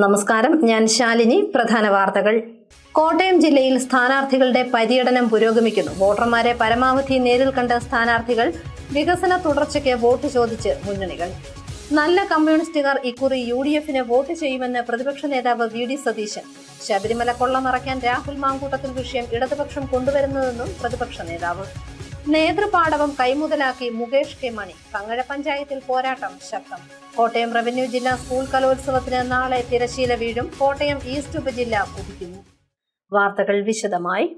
നമസ്കാരം, ഞാൻ ശാലിനി. പ്രധാന വാർത്തകൾ. കോട്ടയം ജില്ലയിൽ സ്ഥാനാർത്ഥികളുടെ പര്യടനം പുരോഗമിക്കുന്നു. വോട്ടർമാരെ പരമാവധി നേരിൽ കണ്ട സ്ഥാനാർത്ഥികൾ. വികസന തുടർച്ചയ്ക്ക് വോട്ട് ചോദിച്ച് മുന്നണികൾ. നല്ല കമ്മ്യൂണിസ്റ്റുകാർ ഇക്കുറി UDF-ന് വോട്ട് ചെയ്യുമെന്ന് പ്രതിപക്ഷ നേതാവ് VD സതീശൻ. ശബരിമല കൊള്ള മറയ്ക്കാൻ രാഹുൽ മാങ്കൂട്ടത്തിൽ വിഷയം ഇടതുപക്ഷം കൊണ്ടുവരുന്നതെന്നും പ്രതിപക്ഷ നേതാവ്. നേതൃപാടവം കൈമുതലാക്കി മുകേഷ് കെ മണി. കങ്ങഴ പഞ്ചായത്തിൽ പോരാട്ടം ശക്തം. കോട്ടയം റവന്യൂ ജില്ലാ സ്കൂൾ കലോത്സവത്തിന് നാളെ തിരശ്ശീല വീഴും. കോട്ടയം ഈസ്റ്റ് ഉപജില്ല കുതിക്കുന്നു. വാർത്തകൾ വിശദമായി.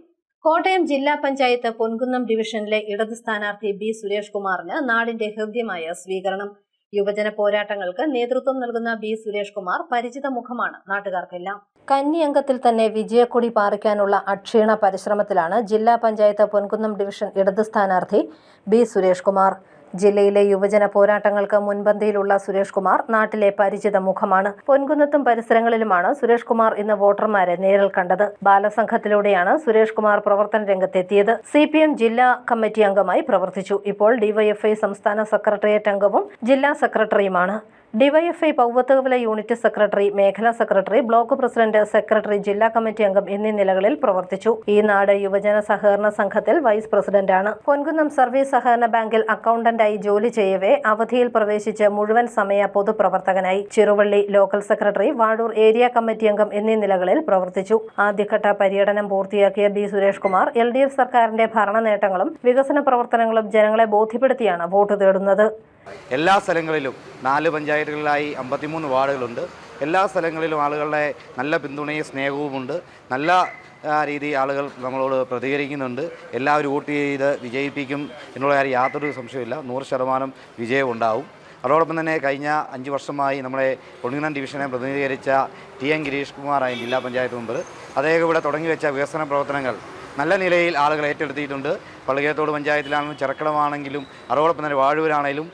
കോട്ടയം ജില്ലാ പഞ്ചായത്ത് പൊൻകുന്നം ഡിവിഷനിലെ ഇടത് സ്ഥാനാർത്ഥി B സുരേഷ് കുമാറിന് നാടിന്റെ ഹൃദ്യമായ സ്വീകരണം. യുവജന പോരാട്ടങ്ങൾക്ക് നേതൃത്വം നൽകുന്ന B സുരേഷ് കുമാർ പരിചിത മുഖമാണ് നാട്ടുകാർക്കെല്ലാം. കന്നി അംഗത്തിൽ തന്നെ വിജയക്കൊടി പാറിക്കാനുള്ള അക്ഷീണ പരിശ്രമത്തിലാണ് ജില്ലാ പഞ്ചായത്ത് പൊൻകുന്നം ഡിവിഷൻ ഇടത് സ്ഥാനാർത്ഥി B സുരേഷ് കുമാർ. ജില്ലയിലെ യുവജന പോരാട്ടങ്ങൾക്ക് മുൻപന്തിയിലുള്ള സുരേഷ് കുമാർ നാട്ടിലെ പരിചിത മുഖമാണ്. പൊൻകുന്നത്തും പരിസരങ്ങളിലുമാണ് സുരേഷ് കുമാർ ഇന്ന് വോട്ടർമാരെ നേരിൽ കണ്ടത്. ബാലസംഘത്തിലൂടെയാണ് സുരേഷ് കുമാർ പ്രവർത്തന രംഗത്തെത്തിയത്. CPM ജില്ലാ കമ്മിറ്റി അംഗമായി പ്രവർത്തിച്ചു. ഇപ്പോൾ DYFI സംസ്ഥാന സെക്രട്ടേറിയറ്റ് അംഗവും ജില്ലാ സെക്രട്ടറിയുമാണ്. DYFI പൗവത്തുകവല യൂണിറ്റ് സെക്രട്ടറി, മേഖലാ സെക്രട്ടറി, ബ്ലോക്ക് പ്രസിഡന്റ്, സെക്രട്ടറി, ജില്ലാ കമ്മിറ്റി അംഗം എന്നീ നിലകളിൽ പ്രവർത്തിച്ചു. ഈ നാട് യുവജന സഹകരണ സംഘത്തിൽ വൈസ് പ്രസിഡന്റാണ്. പൊൻകുന്നം സർവീസ് സഹകരണ ബാങ്കിൽ അക്കൗണ്ടന്റായി ജോലി ചെയ്യവേ അവധിയിൽ പ്രവേശിച്ച് മുഴുവൻ സമയ പൊതുപ്രവർത്തകനായി. Cheruvally local secretary, Vazhoor area committee അംഗം എന്നീ നിലകളിൽ പ്രവർത്തിച്ചു. ആദ്യഘട്ട പര്യടനം പൂർത്തിയാക്കിയ B സുരേഷ് കുമാർ LDF സർക്കാരിന്റെ ഭരണ നേട്ടങ്ങളും വികസന പ്രവർത്തനങ്ങളും ജനങ്ങളെ ബോധ്യപ്പെടുത്തിയാണ് വോട്ട് തേടുന്നത്. എല്ലാ സ്ഥലങ്ങളിലും 4 പഞ്ചായത്തുകളിലായി 53 വാർഡുകളുണ്ട്. എല്ലാ സ്ഥലങ്ങളിലും ആളുകളുടെ നല്ല പിന്തുണയും സ്നേഹവുമുണ്ട്. നല്ല രീതി ആളുകൾ നമ്മളോട് പ്രതികരിക്കുന്നുണ്ട്. എല്ലാവരും വോട്ട് ചെയ്ത് വിജയിപ്പിക്കും എന്നുള്ള കാര്യം യാതൊരു സംശയമില്ല. 100% വിജയം ഉണ്ടാവും. അതോടൊപ്പം തന്നെ കഴിഞ്ഞ 5 വർഷമായി നമ്മളെ പൊൻകുന്നം ഡിവിഷനെ പ്രതിനിധീകരിച്ച TN ഗിരീഷ് കുമാറായ ജില്ലാ പഞ്ചായത്ത് മെമ്പർ അദ്ദേഹം ഇവിടെ തുടങ്ങിവെച്ച വികസന പ്രവർത്തനങ്ങൾ നല്ല നിലയിൽ ആളുകൾ ഏറ്റെടുത്തിട്ടുണ്ട്. പള്ളിക്കത്തോട് പഞ്ചായത്തിലാണെങ്കിലും ചെറക്കടമാണെങ്കിലും അതോടൊപ്പം തന്നെ വാഴൂരാണെങ്കിലും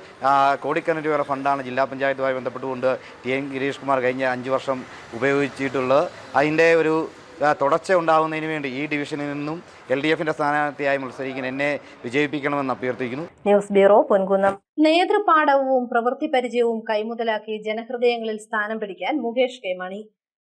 കോടിക്കണക്കിന് രൂപ ഫണ്ടാണ് ജില്ലാ പഞ്ചായത്തുമായി ബന്ധപ്പെട്ടുകൊണ്ട് TN ഗിരീഷ് കുമാർ കഴിഞ്ഞ 5 വർഷം ഉപയോഗിച്ചിട്ടുള്ളത്. അതിൻ്റെ ഒരു തുടർച്ച ഉണ്ടാകുന്നതിന് വേണ്ടി ഈ ഡിവിഷനിൽ നിന്നും LDF-ന്റെ സ്ഥാനാർത്ഥിയായി മത്സരിക്കുന്ന എന്നെ വിജയിപ്പിക്കണമെന്ന് അഭ്യർത്ഥിക്കുന്നു. News bureau, Ponkunnam. നേതൃപാടവവും പ്രവൃത്തി പരിചയവും കൈമുതലാക്കി ജനഹൃദയങ്ങളിൽ സ്ഥാനം പിടിക്കാൻ മുകേഷ് കെ മണി.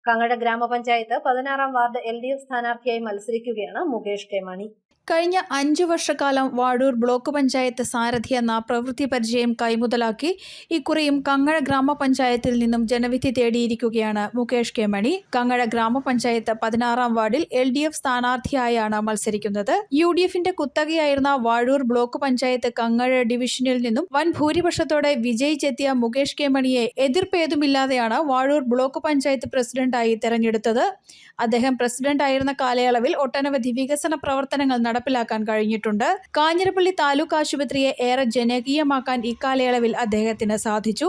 കങ്ങഴ ഗ്രാമപഞ്ചായത്ത് 16-ാം വാർഡ് LDF സ്ഥാനാർത്ഥിയായി മത്സരിക്കുകയാണ് മുകേഷ് കെ മണി. കഴിഞ്ഞ 5 വർഷക്കാലം വാഴൂർ ബ്ലോക്ക് പഞ്ചായത്ത് സാരഥി എന്ന പ്രവൃത്തി പരിചയം കൈമുതലാക്കി ഇക്കുറിയും കങ്ങഴ ഗ്രാമപഞ്ചായത്തിൽ നിന്നും ജനവിധി തേടിയിരിക്കുകയാണ് മുകേഷ് കെ മണി. കങ്ങഴ ഗ്രാമപഞ്ചായത്ത് 16-ാം വാർഡിൽ LDF സ്ഥാനാർത്ഥിയായാണ് മത്സരിക്കുന്നത്. UDF-ന്റെ കുത്തകയായിരുന്ന വാഴൂർ ബ്ലോക്ക് പഞ്ചായത്ത് കങ്ങഴ ഡിവിഷനിൽ നിന്നും വൻ ഭൂരിപക്ഷത്തോടെ വിജയിച്ചെത്തിയ മുകേഷ് കെ മണിയെ എതിർപ്പേതുമില്ലാതെയാണ് വാഴൂർ ബ്ലോക്ക് പഞ്ചായത്ത് പ്രസിഡന്റായി തെരഞ്ഞെടുത്തത്. അദ്ദേഹം പ്രസിഡന്റായിരുന്ന കാലയളവിൽ ഒട്ടനവധി വികസന പ്രവർത്തനങ്ങൾ നടപ്പിലാക്കാൻ കഴിഞ്ഞിട്ടുണ്ട്. കാഞ്ഞിരപ്പള്ളി താലൂക്ക് ആശുപത്രിയെ ഏറെ ജനകീയമാക്കാൻ ഇക്കാലയളവിൽ അദ്ദേഹത്തിന് സാധിച്ചു.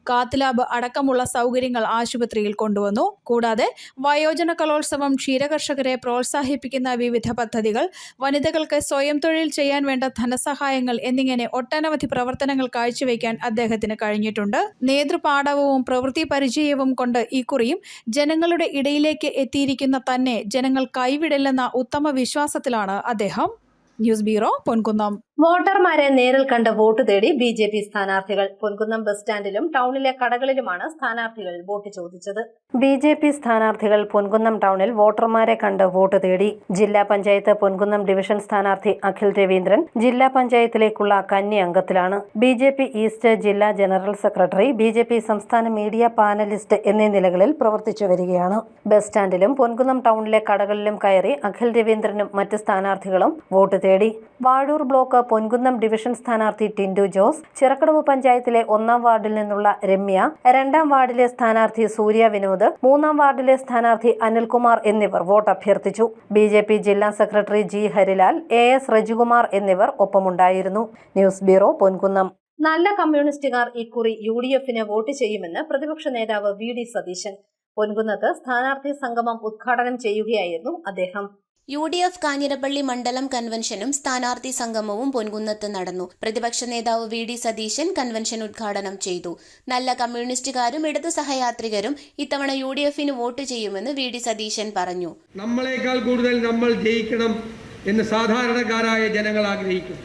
കാത്ത് ലാബ് അടക്കമുള്ള സൗകര്യങ്ങൾ ആശുപത്രിയിൽ കൊണ്ടുവന്നു. കൂടാതെ വയോജന കലോത്സവം, ക്ഷീരകർഷകരെ പ്രോത്സാഹിപ്പിക്കുന്ന വിവിധ പദ്ധതികൾ, വനിതകൾക്ക് സ്വയം തൊഴിൽ ചെയ്യാൻ വേണ്ട ധനസഹായങ്ങൾ എന്നിങ്ങനെ ഒട്ടനവധി പ്രവർത്തനങ്ങൾ കാഴ്ചവെക്കാൻ അദ്ദേഹത്തിന് കഴിഞ്ഞിട്ടുണ്ട്. നേതൃപാടവവും പ്രവൃത്തി പരിചയവും കൊണ്ട് ഇക്കുറിയും ജനങ്ങളുടെ ഇടയിലേക്ക് എത്തിയിരിക്കുന്ന തന്നെ ജനങ്ങൾ കൈവിടില്ലെന്ന ഉത്തമ വിശ്വാസത്തിലാണ് അദ്ദേഹം. News bureau, Ponkunnam. വോട്ടർമാരെ നേരിൽ കണ്ട് വോട്ട് തേടി BJP സ്ഥാനാർത്ഥികൾ. പൊൻകുന്നം ബസ് സ്റ്റാൻഡിലും ടൗണിലെ കടകളിലുമാണ് സ്ഥാനാർത്ഥികൾ വോട്ട് ചോദിച്ചത്. BJP സ്ഥാനാർത്ഥികൾ പൊൻകുന്നം ടൗണിൽ വോട്ടർമാരെ കണ്ട് വോട്ട് തേടി. ജില്ലാ പഞ്ചായത്ത് പൊൻകുന്നം ഡിവിഷൻ സ്ഥാനാർത്ഥി അഖിൽ രവീന്ദ്രൻ ജില്ലാ പഞ്ചായത്തിലേക്കുള്ള കന്നി അംഗത്തിലാണ്. BJP ഈസ്റ്റ് ജില്ലാ ജനറൽ സെക്രട്ടറി, BJP സംസ്ഥാന മീഡിയ പാനലിസ്റ്റ് എന്നീ നിലകളിൽ പ്രവർത്തിച്ചു വരികയാണ്. ബസ് സ്റ്റാൻഡിലും പൊൻകുന്നം ടൗണിലെ കടകളിലും കയറി അഖിൽ രവീന്ദ്രനും മറ്റ് സ്ഥാനാർത്ഥികളും വോട്ട് തേടി. വാഴൂർ ബ്ലോക്ക് പൊൻകുന്നം ഡിവിഷൻ സ്ഥാനാർത്ഥി ടിൻഡു ജോസ്, ചിറക്കടവ് പഞ്ചായത്തിലെ 1-ാം വാർഡിൽ നിന്നുള്ള രമ്യ, 2-ാം വാർഡിലെ സ്ഥാനാർത്ഥി സൂര്യ വിനോദ്, 3-ാം വാർഡിലെ സ്ഥാനാർത്ഥി അനിൽകുമാർ എന്നിവർ വോട്ട് അഭ്യർത്ഥിച്ചു. BJP ജില്ലാ secretary G Harilal, AS Rajikumar എന്നിവർ ഒപ്പമുണ്ടായിരുന്നു. News bureau, Ponkunnam. നല്ല കമ്മ്യൂണിസ്റ്റുകാർ ഇക്കുറി UDF-ന് വോട്ട് ചെയ്യുമെന്ന് പ്രതിപക്ഷ നേതാവ് VD സതീശൻ. പൊൻകുന്നത്ത് സ്ഥാനാർത്ഥി സംഗമം ഉദ്ഘാടനം ചെയ്യുകയായിരുന്നു അദ്ദേഹം. UDF കാഞ്ഞിരപ്പള്ളി മണ്ഡലം കൺവെൻഷനും സ്ഥാനാർത്ഥി സംഗമവും പൊൻകുന്നത്ത് നടന്നു. പ്രതിപക്ഷ നേതാവ് VD സതീശൻ കൺവെൻഷൻ ഉദ്ഘാടനം ചെയ്തു. നല്ല കമ്മ്യൂണിസ്റ്റുകാരും ഇടതു സഹയാത്രികരും ഇത്തവണ UDF-ന് വോട്ട് ചെയ്യുമെന്ന് VD സതീശൻ പറഞ്ഞു. നമ്മളെക്കാൾ കൂടുതൽ നമ്മൾ ജയിക്കണം എന്ന് സാധാരണക്കാരായ ജനങ്ങൾ ആഗ്രഹിക്കും.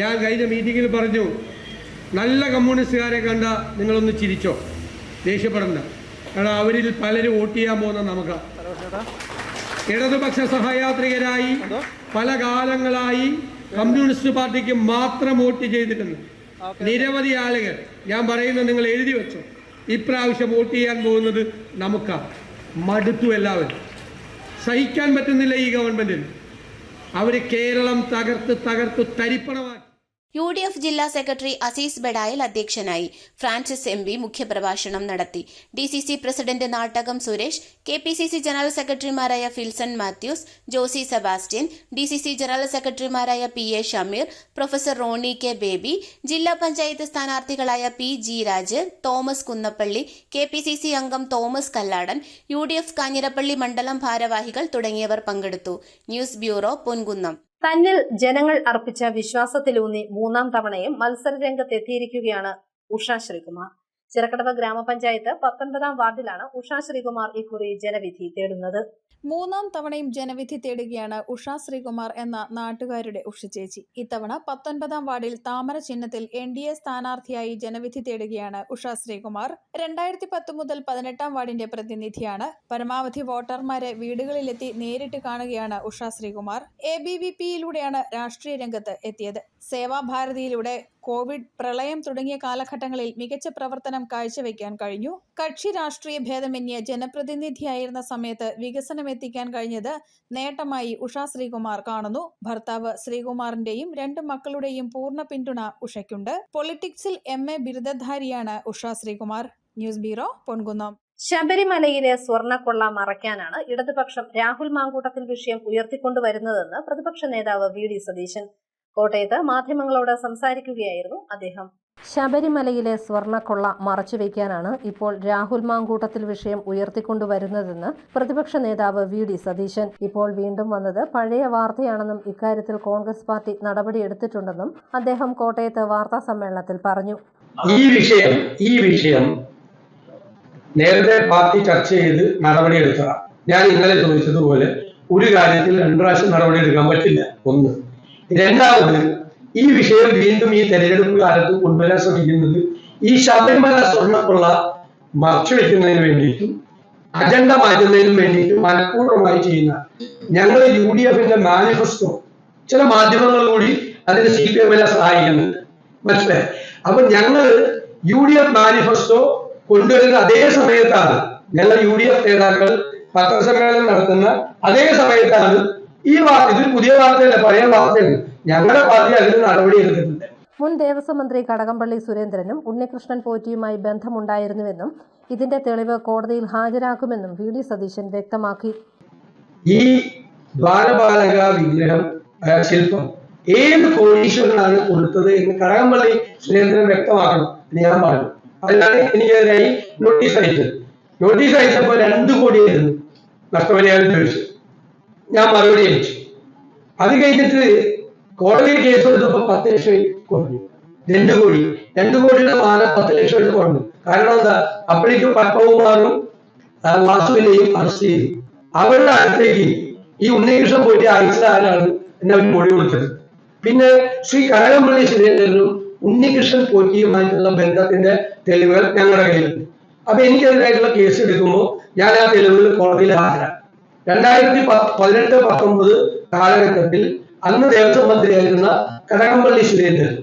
ഞാൻ കഴിഞ്ഞ മീറ്റിംഗിൽ പറഞ്ഞു, നല്ല കമ്മ്യൂണിസ്റ്റുകാരെ കണ്ട നിങ്ങളൊന്ന് ചിരിച്ചോ, ദേഷ്യപ്പെടണ്ട. കാരണം അവരിൽ പലരും വോട്ട് ചെയ്യാൻ പോകുന്ന നമുക്ക് ഇടതുപക്ഷ സഹയാത്രികരായി പല കാലങ്ങളായി കമ്മ്യൂണിസ്റ്റ് പാർട്ടിക്ക് മാത്രം വോട്ട് ചെയ്തിട്ടുണ്ട് നിരവധി ആളുകൾ. ഞാൻ പറയുന്നത് നിങ്ങൾ എഴുതി വെച്ചോ. ഇപ്രാവശ്യം വോട്ട് ചെയ്യാൻ പോകുന്നത് നമുക്കാണ്. മടുത്തു, എല്ലാവരും സഹിക്കാൻ പറ്റുന്നില്ല ഈ ഗവൺമെന്റിന്. അവർ കേരളം തകർത്ത് തരിപ്പണമാക്കി. UDF ജില്ലാ സെക്രട്ടറി അസീസ് ബെഡായൽ അധ്യക്ഷനായി. ഫ്രാൻസിസ് MP മുഖ്യപ്രഭാഷണം നടത്തി. DCC president Nattakam Suresh, KPCC general സെക്രട്ടറിമാരായ ഫിൽസൺ മാത്യൂസ്, ജോസി സെബാസ്റ്റ്യൻ, DCC ജനറൽ സെക്രട്ടറിമാരായ PA Shameer, professor Roney K Baby, ജില്ലാ പഞ്ചായത്ത് സ്ഥാനാർത്ഥികളായ PG രാജ്, തോമസ് കുന്നപ്പള്ളി, KPCC അംഗം തോമസ് കല്ലാടൻ, UDF കാഞ്ഞിരപ്പള്ളി മണ്ഡലം ഭാരവാഹികൾ തുടങ്ങിയവർ പങ്കെടുത്തു. News bureau, Ponkunnam. തന്നിൽ ജനങ്ങൾ അർപ്പിച്ച വിശ്വാസത്തിലൂന്നി മൂന്നാം തവണയും മത്സരരംഗത്തെത്തിയിരിക്കുകയാണ് ഉഷ ശ്രീകുമാർ. ചിറക്കടവ് ഗ്രാമപഞ്ചായത്ത് 19-ാം വാർഡിലാണ് ഉഷ ശ്രീകുമാർ ഇക്കുറി ജനവിധി തേടുന്നത്. മൂന്നാം തവണയും ജനവിധി തേടുകയാണ് ഉഷ ശ്രീകുമാർ എന്ന നാട്ടുകാരുടെ ഉഷ ചേച്ചി. ഇത്തവണ 19-ാം വാർഡിൽ താമര ചിഹ്നത്തിൽ NDA സ്ഥാനാർത്ഥിയായി ജനവിധി തേടുകയാണ് ഉഷ ശ്രീകുമാർ. 2010 മുതൽ 18-ാം വാർഡിന്റെ പ്രതിനിധിയാണ്. പരമാവധി വോട്ടർമാരെ വീടുകളിലെത്തി നേരിട്ട് കാണുകയാണ് ഉഷ ശ്രീകുമാർ. ABVP-യിലൂടെയാണ് രാഷ്ട്രീയ രംഗത്ത് എത്തിയത്. സേവാഭാരതിയിലൂടെ കോവിഡ്, പ്രളയം തുടങ്ങിയ കാലഘട്ടങ്ങളിൽ മികച്ച പ്രവർത്തനം കാഴ്ചവെക്കാൻ കഴിഞ്ഞു. കക്ഷി രാഷ്ട്രീയ ഭേദമന്യേ ജനപ്രതിനിധിയായിരുന്ന സമയത്ത് വികസനം എത്തിക്കാൻ കഴിഞ്ഞത് നേട്ടമായി ഉഷ ശ്രീകുമാർ കാണുന്നു. ഭർത്താവ് ശ്രീകുമാറിന്റെയും 2 മക്കളുടെയും പൂർണ്ണ പിന്തുണ ഉഷയ്ക്കുണ്ട്. പൊളിറ്റിക്സിൽ MA ബിരുദധാരിയാണ് ഉഷ ശ്രീകുമാർ. News bureau, Ponkunnam. ശബരിമലയിലെ സ്വർണ്ണക്കൊള്ള മറയ്ക്കാനാണ് ഇടതുപക്ഷം രാഹുൽ മാങ്കൂട്ടത്തിൽ വിഷയം ഉയർത്തിക്കൊണ്ടുവരുന്നതെന്ന് പ്രതിപക്ഷ നേതാവ് VD സതീശൻ കോട്ടയത്ത് മാധ്യമങ്ങളോട് സംസാരിക്കുകയായിരുന്നു അദ്ദേഹം. ശബരിമലയിലെ സ്വർണ്ണക്കൊള്ള മറച്ചുവെക്കാനാണ് ഇപ്പോൾ രാഹുൽ മാങ്കൂട്ടത്തിൽ വിഷയം ഉയർത്തിക്കൊണ്ടുവരുന്നതെന്ന് പ്രതിപക്ഷ നേതാവ് VD സതീശൻ. ഇപ്പോൾ വീണ്ടും വന്നത് പഴയ വാർത്തയാണെന്നും ഇക്കാര്യത്തിൽ കോൺഗ്രസ് പാർട്ടി നടപടിയെടുത്തിട്ടുണ്ടെന്നും അദ്ദേഹം കോട്ടയത്ത് വാർത്താ സമ്മേളനത്തിൽ പറഞ്ഞു. ഈ വിഷയം നേരത്തെ പാർട്ടി ചർച്ച ചെയ്ത് നടപടിയെടുത്തതാണ്. ഞാൻ ഇന്നലെ ചോദിച്ചതുപോലെ ഒരു കാര്യത്തിൽ 2 പ്രാവശ്യം നടപടിയെടുക്കാൻ പറ്റില്ല. ഒന്ന്. രണ്ടാമത്, ഈ വിഷയം വീണ്ടും ഈ തെരഞ്ഞെടുപ്പ് കാലത്ത് കൊണ്ടുവരാൻ ശ്രമിക്കുന്നത് ഈ ശബരിമല സ്വർണ്ണക്കൊള്ള മറച്ചുവെക്കുന്നതിന് വേണ്ടിയിട്ടും അജണ്ട മാറ്റുന്നതിനും വേണ്ടിയിട്ടും മനഃപൂർവ്വമായി ചെയ്യുന്ന ഞങ്ങൾ UDF-ന്റെ മാനിഫെസ്റ്റോ ചില മാധ്യമങ്ങൾ കൂടി അതിന് CPM-നെ സഹായിക്കുന്നുണ്ട്. മനസ്സിലായി? അപ്പൊ ഞങ്ങൾ UDF മാനിഫെസ്റ്റോ കൊണ്ടുവരുന്ന അതേ സമയത്താണ് ഞങ്ങൾ UDF നേതാക്കൾ പത്രസമ്മേളനം നടത്തുന്ന അതേ സമയത്താണ് ഈ വാർത്ത, ഇത് പുതിയ വാർത്തയല്ല, പഴയ വാർത്തയാണ്. ഞങ്ങളുടെ പാർട്ടി അതിന് നടപടിയെടുത്തിട്ടുണ്ട്. മുൻ ദേവസ്വം മന്ത്രി കടകംപള്ളി സുരേന്ദ്രനും ഉണ്ണികൃഷ്ണൻ പോറ്റിയുമായി ബന്ധമുണ്ടായിരുന്നുവെന്നും ഇതിന്റെ തെളിവ് കോടതിയിൽ ഹാജരാക്കുമെന്നും VD സതീശൻ വ്യക്തമാക്കി. ഈ ദ്വാരപാലക വിഗ്രഹം ശില്പം ഏത് കോടീശ്വരനാണ് കൊടുത്തത് എന്ന് കടകംപള്ളി സുരേന്ദ്രൻ വ്യക്തമാക്കണം എന്ന് ഞാൻ പറഞ്ഞു. അതിനാണ് എനിക്കെതിരായി നോട്ടീസ് അയച്ചത്. നോട്ടീസ് അയച്ചപ്പോൾ 2 കോടിയായിരുന്നു നഷ്ടപരിഹാരം ചോദിച്ചു. ഞാൻ മറുപടി അയച്ചു. അത് കഴിഞ്ഞിട്ട് കോടതിയിൽ കേസ് കൊടുത്തപ്പോൾ 10 ലക്ഷം കുറഞ്ഞു. 2 കോടി 2 കോടിയുടെ മാനം 10 ലക്ഷം കുറഞ്ഞു. കാരണം എന്താ? അപ്പോഴേക്കും പത്മകുമാറും വാസുവിനെയും അറസ്റ്റ് ചെയ്തു. അവരുടെ അടുത്തേക്ക് ഈ ഉണ്ണികൃഷ്ണൻ പോയിട്ട് അയച്ചതാരാണ് എന്നെ അവർ മൊഴി കൊടുത്തത്. പിന്നെ ശ്രീ കടകംപള്ളി സുരേന്ദ്രനും ഉണ്ണികൃഷ്ണൻ പോറ്റിയുമായിട്ടുള്ള ബന്ധത്തിന്റെ തെളിവുകൾ ഞങ്ങളുടെ കയ്യിലുണ്ട്. അപ്പൊ എനിക്കെതിരായിട്ടുള്ള കേസ് എടുക്കുമ്പോൾ ഞാൻ ആ തെളിവുകൾ കോടതിയിൽ ഹാജരാക്കും. 2018-19 കാലഘട്ടത്തിൽ അന്ന് ദേവസ്വം മന്ത്രിയായിരുന്ന കടകംപള്ളി സുരേന്ദ്രൻ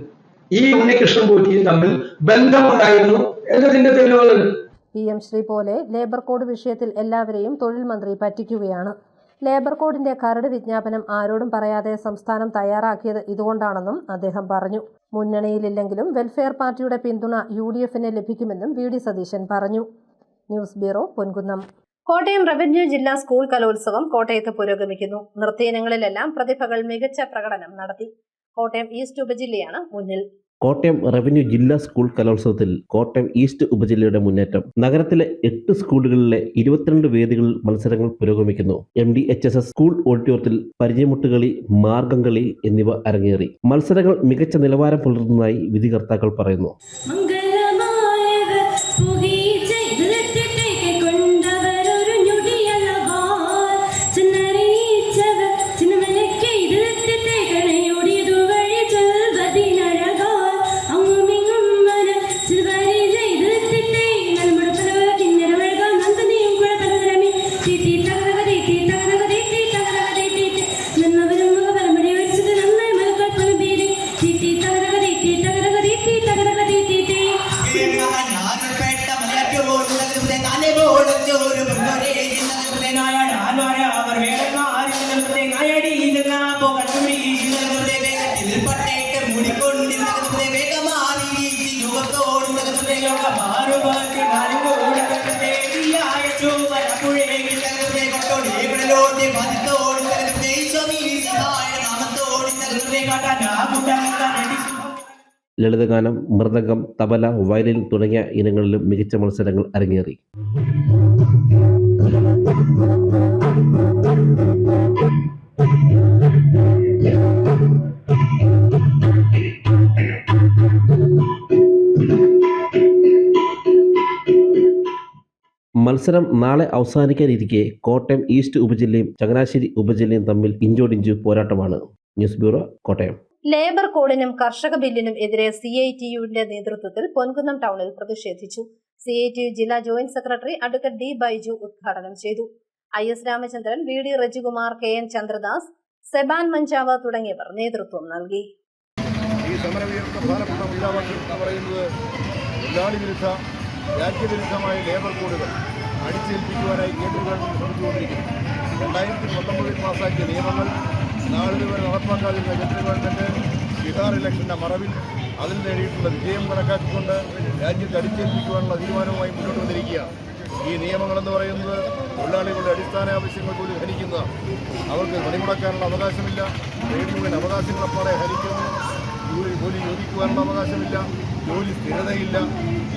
ഈ ഉണ്ണികൃഷ്ണൻ പോറ്റിയും തമ്മിൽ ബന്ധമുണ്ടായിരുന്നു എന്നതിന്റെ തെളിവുകളുണ്ട്. PM ശ്രീ പോലെ ലേബർ കോഡ് വിഷയത്തിൽ എല്ലാവരെയും തൊഴിൽ മന്ത്രി പറ്റിക്കുകയാണ്. ലേബർ കോഡിന്റെ കരട് വിജ്ഞാപനം ആരോടും പറയാതെ സംസ്ഥാനം തയ്യാറാക്കിയത് ഇതുകൊണ്ടാണെന്നും അദ്ദേഹം പറഞ്ഞു. മുന്നണിയിലില്ലെങ്കിലും വെൽഫെയർ പാർട്ടിയുടെ പിന്തുണ UDF-ന് ലഭിക്കുമെന്നും VD സതീശൻ പറഞ്ഞു. News bureau, Ponkunnam. Kottayam revenue ജില്ലാ സ്കൂൾ കലോത്സവം കോട്ടയത്ത് പുരോഗമിക്കുന്നു. നൃത്തയിനങ്ങളിലെല്ലാം പ്രതിഭകൾ മികച്ച പ്രകടനം നടത്തി. കോട്ടയം ഈസ്റ്റ് ഉപജില്ലയാണ് മുന്നിൽ. കോട്ടയം റവന്യൂ ജില്ലാ സ്കൂൾ കലോത്സവത്തിൽ കോട്ടയം ഈസ്റ്റ് ഉപജില്ലയുടെ മുന്നേറ്റം. നഗരത്തിലെ 8 സ്കൂളുകളിലെ 22 വേദികളിൽ മത്സരങ്ങൾ പുരോഗമിക്കുന്നു. MDHSS സ്കൂൾ ഓഡിറ്റോറിയത്തിൽ പരിചയമുട്ടുകളി, മാർഗംകളി എന്നിവ അരങ്ങേറി. മത്സരങ്ങൾ മികച്ച നിലവാരം പുലർത്തുന്നതായി വിധികർത്താക്കൾ പറയുന്നു. ലളിതഗാനം, മൃദംഗം, തബല, വയലിൻ തുടങ്ങിയ ഇനങ്ങളിലും മികച്ച മത്സരങ്ങൾ അരങ്ങേറി. മത്സരം നാളെ അവസാനിക്കാനിരിക്കെ കോട്ടയം ഈസ്റ്റ് ഉപജില്ലയും ചങ്ങനാശ്ശേരി ഉപജില്ലയും തമ്മിൽ ഇഞ്ചോടിഞ്ചു പോരാട്ടമാണ്. News bureau, Kottayam. ലേബർ കോഡിനും കർഷക ബില്ലിനും എതിരെ CITUവിന്റെ നേതൃത്വത്തിൽ പൊൻകുന്നം ടൗണിൽ പ്രതിഷേധിച്ചു. CITU ജില്ലാ joint secretary advocate D. Baiju ഉദ്ഘാടനം ചെയ്തു. IS Ramachandran, VD Rajikumar, KN Chandradas, Seban മഞ്ചാവ് തുടങ്ങിയവർ നേതൃത്വം നൽകി. ഈ സമരവിരുദ്ധ പ്രധാനപ്പെട്ട മുദ്രാവാക്യം എന്ന് പറയുന്നത് തൊഴിലാളി വിരുദ്ധ രാജ്യവിരുദ്ധമായ ലേബർ കോഡുകൾ അടിച്ചേൽപ്പിക്കുവാനായി കേന്ദ്ര ഗവൺമെന്റ് ശ്രമിച്ചുകൊണ്ടിരിക്കുന്നു. 2019 പാസാക്കിയ നിയമങ്ങൾ നാളിതുവരെ നടപ്പാക്കാതിരുന്ന കേന്ദ്ര ഗവൺമെന്റ് ബീഹാർ ഇലക്ഷന്റെ മറവിൽ അതിൽ നേടിയിട്ടുള്ള വിജയം കണക്കാക്കിക്കൊണ്ട് രാജ്യത്ത് അടിച്ചേൽപ്പിക്കുവാനുള്ള തീരുമാനവുമായി മുന്നോട്ട് വന്നിരിക്കുകയാണ്. ഈ നിയമങ്ങളെന്ന് പറയുന്നത് തൊഴിലാളികളുടെ അടിസ്ഥാന ആവശ്യങ്ങൾ പോലും ഹനിക്കുന്നതാണ്. അവർക്ക് പണിമുടക്കാനുള്ള അവകാശമില്ല, ട്രേഡ് യൂണിയൻ അവകാശങ്ങളെപ്പോലെ ഹനിക്കുന്നു. ജോലി ചോദിക്കുവാനുള്ള അവകാശമില്ല, ജോലി സ്ഥിരതയില്ല.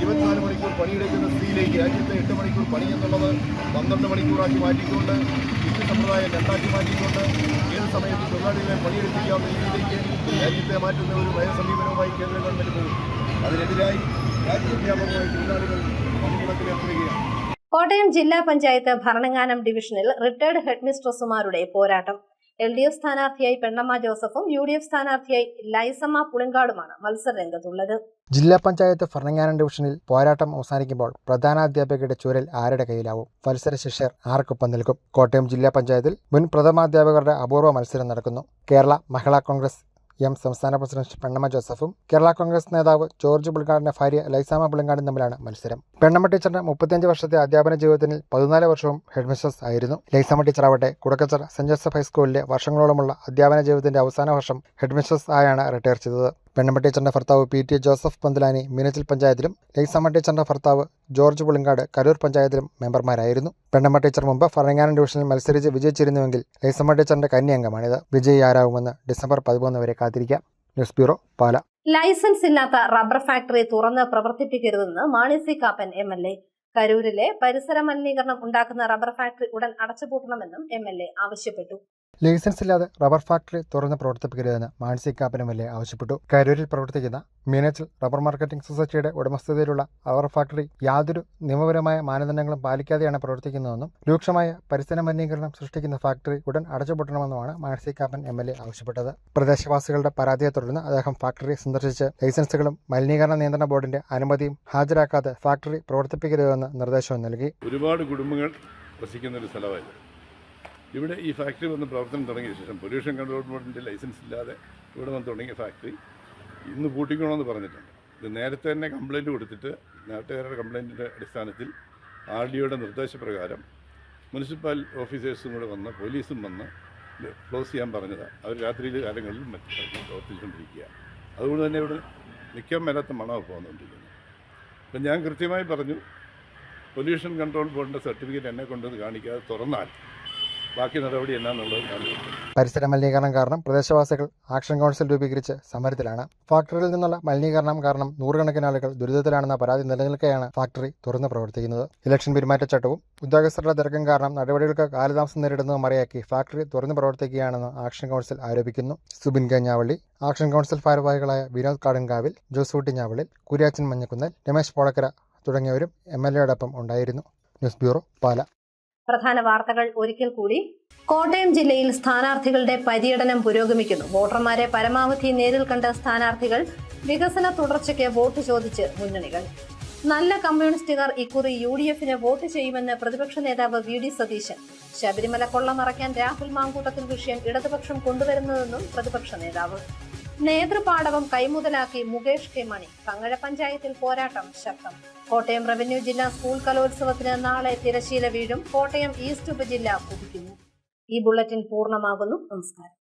24 മണിക്കൂർ പണിയെടുക്കുന്ന സ്ത്രീയിലേക്ക് രാജ്യത്തെ 8 മണിക്കൂർ പണി എന്നുള്ളത് 12 മണിക്കൂറാക്കി മാറ്റിക്കൊണ്ട് ഷിഫ്റ്റ് സമ്പ്രദായം 2 മാറ്റിക്കൊണ്ട് ഏത് സമയത്ത് തൊഴിലാളികളെ പണിയെടുപ്പിക്കാവുന്ന രീതിയിലേക്ക് രാജ്യത്തെ മാറ്റുന്ന ഒരു നയസമീപനവുമായി കേന്ദ്ര ഗവൺമെന്റ് പോകും. അതിനെതിരായി രാജ്യവ്യാപകമായി തൊഴിലാളികൾ പണിമുടക്കിലേർപ്പെടുകയാണ്. കോട്ടയം ജില്ലാ പഞ്ചായത്ത് ഭരണങ്ങാനം ഡിവിഷനിൽ റിട്ടയർഡ് ഹെഡ്മിസ്ട്രസുമാരുടെ പോരാട്ടം. LDF സ്ഥാനാർത്ഥിയായി പെണ്ണമ്മ ജോസഫും UDF സ്ഥാനാർത്ഥിയായി ലൈസമ്മ പുളിങ്കാടുമാണ് മത്സരരംഗത്തുള്ളത്. ജില്ലാ പഞ്ചായത്ത് ഭരണങ്ങാനം ഡിവിഷനിൽ പോരാട്ടം അവസാനിക്കുമ്പോൾ പ്രധാനാധ്യാപകരുടെ ചുരൽ ആരുടെ കയ്യിലാവും? മത്സര ശിഷ്യർ ആർക്കൊപ്പം നിൽക്കും? കോട്ടയം ജില്ലാ പഞ്ചായത്തിൽ മുൻ പ്രഥമാധ്യാപകരുടെ അപൂർവ മത്സരം നടക്കുന്നു. കേരള മഹിളാ കോൺഗ്രസ് സംസ്ഥാന പ്രസിഡന്റ് പെണ്ണമ്മ ജോസഫും കേരള കോൺഗ്രസ് നേതാവ് ജോർജ് പുളിങ്കാടിന്റെ ഭാര്യ ലൈസാമ പുളിങ്കാടും തമ്മിലാണ് മത്സരം. പെണ്ണമ്മ ടീച്ചറിന്റെ 35 വർഷത്തെ അധ്യാപന ജീവിതത്തിൽ 14 വർഷവും ഹെഡ്മിസ്ട്രസ് ആയിരുന്നു. ലൈസാമ ടീച്ചർ ആവട്ടെ കുടക്കച്ചറ സെന്റ് ജോസഫ് ഹൈസ്കൂളിലെ വർഷങ്ങളോളമുള്ള അധ്യാപന ജീവിതത്തിന്റെ അവസാന വർഷം ഹെഡ്മിസ്ട്രസ് ആയാണ് റിട്ടയർ ചെയ്തത്. പെണ്ണമ്മ ടീച്ചറിന്റെ ഭർത്താവ് PT ജോസഫ് പന്തലാനി മീനച്ചിൽ പഞ്ചായത്തിലും ലൈസാമ ടീച്ചറിന്റെ ഭർത്താവ് ജോർജ് പുളിങ്കാട് കരൂർ പഞ്ചായത്തിലും മെമ്പർമാരായിരുന്നു. പെണ്ണമ്മ ടീച്ചർ മുമ്പ് ഭരണങ്ങാനം ഡിവിഷനിൽ മത്സരിച്ച് വിജയിച്ചിരുന്നുവെങ്കിൽ ലൈസാമ ടീച്ചറിന്റെ കന്യാംഗമാണിത്. വിജയി ആരാകുമെന്ന് ഡിസംബർ 13 വരെ കാത്തിരിക്കാം. ന്യൂസ് ബ്യൂറോ, പാല. ലൈസൻസ് ഇല്ലാത്ത റബ്ബർ ഫാക്ടറി തുറന്ന് പ്രവർത്തിപ്പിക്കരുതെന്ന് മാണി സി കാപ്പൻ MLA. കരൂരിലെ പരിസര മലിനീകരണം ഉണ്ടാക്കുന്ന റബ്ബർ ഫാക്ടറി ഉടൻ അടച്ചുപൂട്ടണമെന്നും MLA ആവശ്യപ്പെട്ടു. ലൈസൻസ് ഇല്ലാതെ റബ്ബർ ഫാക്ടറി തുറന്ന് പ്രവർത്തിപ്പിക്കരുതെന്ന് മാണി സി കാപ്പൻ MLA ആവശ്യപ്പെട്ടു. കരൂരിൽ പ്രവർത്തിക്കുന്ന മീനച്ചിൽ റബ്ബർ മാർക്കറ്റിംഗ് സൊസൈറ്റിയുടെ ഉടമസ്ഥതയിലുള്ള റബ്ബർ ഫാക്ടറി യാതൊരു നിയമപരമായ മാനദണ്ഡങ്ങളും പാലിക്കാതെയാണ് പ്രവർത്തിക്കുന്നതെന്നും രൂക്ഷമായ പരിസര മലിനീകരണം സൃഷ്ടിക്കുന്ന ഫാക്ടറി ഉടൻ അടച്ചുപൂട്ടണമെന്നുമാണ് മാണി സി കാപ്പൻ MLA ആവശ്യപ്പെട്ടത്. പ്രദേശവാസികളുടെ പരാതിയെ തുടർന്ന് അദ്ദേഹം ഫാക്ടറി സന്ദർശിച്ച് ലൈസൻസുകളും മലിനീകരണ നിയന്ത്രണ ബോർഡിന്റെ അനുമതിയും ഹാജരാക്കാതെ ഫാക്ടറി പ്രവർത്തിപ്പിക്കരുതെന്ന് നിർദ്ദേശവും നൽകി. ഒരുപാട് കുടുംബങ്ങൾ വസിക്കുന്ന ഒരു സ്ഥലമായിരുന്നു. ഇവിടെ ഈ ഫാക്ടറി വന്ന് പ്രവർത്തനം തുടങ്ങിയ ശേഷം പൊല്യൂഷൻ കൺട്രോൾ ബോർഡിൻ്റെ ലൈസൻസ് ഇല്ലാതെ ഇവിടെ വന്ന് തുടങ്ങിയ ഫാക്ടറി ഇന്ന് പൂട്ടിക്കണമെന്ന് പറഞ്ഞിട്ടുണ്ട്. ഇത് നേരത്തെ തന്നെ കംപ്ലയിൻറ്റ് കൊടുത്തിട്ട് നാട്ടുകാരുടെ കംപ്ലയിൻറ്റിൻ്റെ അടിസ്ഥാനത്തിൽ RDOയുടെ നിർദ്ദേശപ്രകാരം മുനിസിപ്പൽ ഓഫീസേഴ്സും കൂടെ വന്ന് പോലീസും വന്ന് ക്ലോസ് ചെയ്യാൻ പറഞ്ഞതാണ്. അവർ രാത്രിയിൽ കാലങ്ങളിൽ മറ്റു പ്രവർത്തിച്ചുകൊണ്ടിരിക്കുക. അതുകൊണ്ട് തന്നെ ഇവിടെ നിൽക്കാൻ മേലാത്ത മണമാണ് പോകുന്നുകൊണ്ടിരിക്കുന്നത്. അപ്പം ഞാൻ കൃത്യമായി പറഞ്ഞു, പൊല്യൂഷൻ കൺട്രോൾ ബോർഡിൻ്റെ സർട്ടിഫിക്കറ്റ് എന്നെ കൊണ്ടത് കാണിക്കാതെ തുറന്നാൽ ബാക്കി നടപടി എന്നാന്നുള്ളത് കാണിക്കും. പരിസര മലിനീകരണം കാരണം പ്രദേശവാസികൾ ആക്ഷൻ കൗൺസിൽ രൂപീകരിച്ച് സമരത്തിലാണ്. ഫാക്ടറിയിൽ നിന്നുള്ള മലിനീകരണം കാരണം നൂറുകണക്കിന് ആളുകൾ ദുരിതത്തിലാണെന്ന പരാതി നിലനിൽക്കെയാണ് ഫാക്ടറി തുറന്ന് പ്രവർത്തിക്കുന്നത്. ഇലക്ഷൻ പെരുമാറ്റച്ചട്ടവും ഉദ്യോഗസ്ഥരുടെ തിരക്കും കാരണം നടപടികൾക്ക് കാലതാമസം നേരിടുന്നത് മറിയാക്കി ഫാക്ടറി തുറന്ന് പ്രവർത്തിക്കുകയാണെന്ന് ആക്ഷൻ കൗൺസിൽ ആരോപിക്കുന്നു. സുബിൻ കഞ്ഞാവള്ളി, ആക്ഷൻ കൗൺസിൽ ഭാരവാഹികളായ വിനോദ് കാടൻകാവിൽ, ജോസൂട്ടി ഞാവളിൽ, കുര്യാച്ചൻ മഞ്ഞക്കുന്നൽ, രമേശ് പോളക്കര തുടങ്ങിയവരും MLAയോടൊപ്പം ഉണ്ടായിരുന്നു. ന്യൂസ് ബ്യൂറോ, പാല. പ്രധാന വാർത്തകൾ ഒരിക്കൽ കൂടി. കോട്ടയം ജില്ലയിൽ സ്ഥാനാർത്ഥികളുടെ പര്യടനം പുരോഗമിക്കുന്നു. വോട്ടർമാരെ പരമാവധി നേരിൽ കണ്ട സ്ഥാനാർത്ഥികൾ. വികസന തുടർച്ചയ്ക്ക് വോട്ട് ചോദിച്ച് മുന്നണികൾ. നല്ല കമ്മ്യൂണിസ്റ്റുകാർ ഇക്കുറി UDFന് വോട്ട് ചെയ്യുമെന്ന് പ്രതിപക്ഷ നേതാവ് VD സതീശൻ. ശബരിമല കൊള്ള മറയ്ക്കാൻ രാഹുൽ മാങ്കൂട്ടത്തിൽ വിഷയം ഇടതുപക്ഷം കൊണ്ടുവരുന്നതെന്നും പ്രതിപക്ഷ നേതാവ്. നേതൃപാടവം കൈമുതലാക്കി മുകേഷ് K. മണി. കങ്ങഴ പഞ്ചായത്തിൽ പോരാട്ടം ശക്തം. കോട്ടയം റവന്യൂ ജില്ലാ സ്കൂൾ കലോത്സവത്തിന് നാളെ തിരശ്ശീല വീഴും. കോട്ടയം ഈസ്റ്റ് ഉപജില്ല കുതിക്കുന്നു. ഈ ബുള്ളറ്റിൻ പൂർണ്ണമാകുന്നു. നമസ്കാരം.